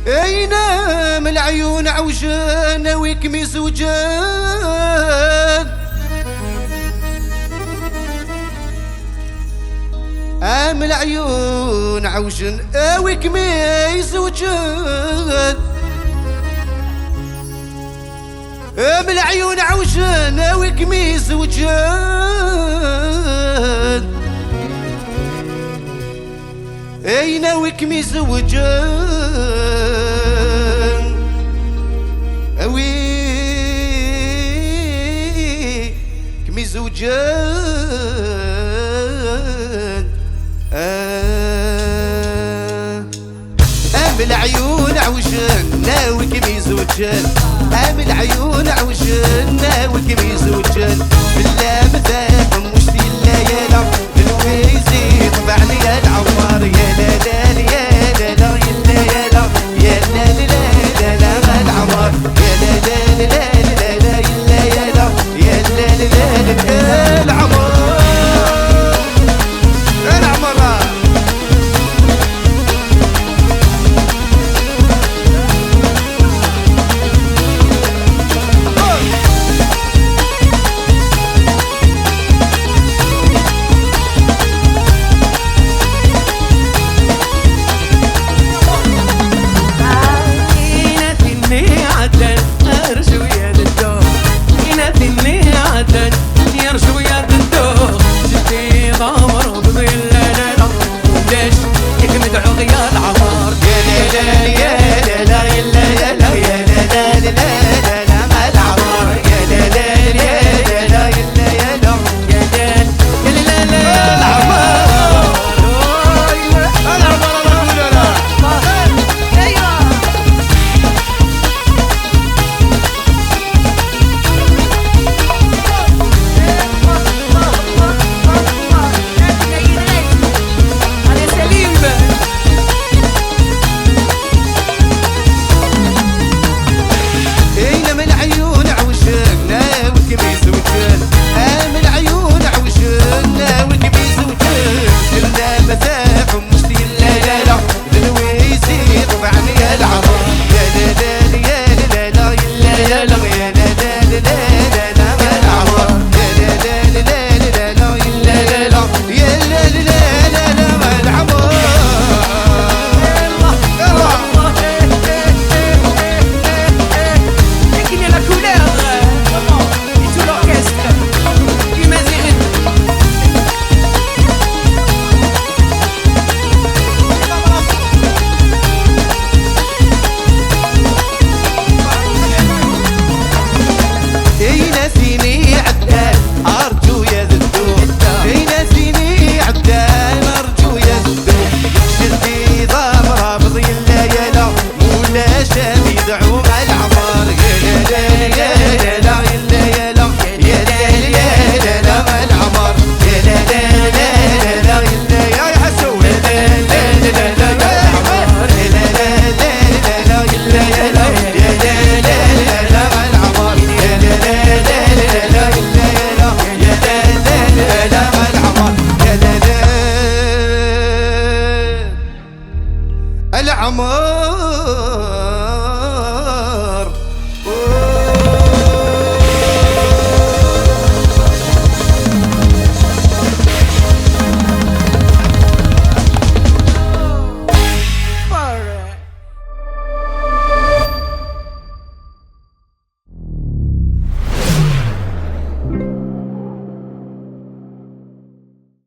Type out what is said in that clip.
اينام العيون عوجان ويكمي زوجان ام العيون عوجان ويكمي زوجان ام العيون عوجان ويكمي زوجان اين وكمي زوجان اوي كمي زوجان ام العيون عوجان ناوي كمي زوجان ام العيون عوجان ناوي كمي زوجان بالله مثاق مش دي الليالة بالويزي طبعني يا العمار يا لا لا يا لا لا يا لا يا لا لا لا لا ما العمار يا لا لا لا لا لا يا لا يا لا لا لا العمار العمار العمار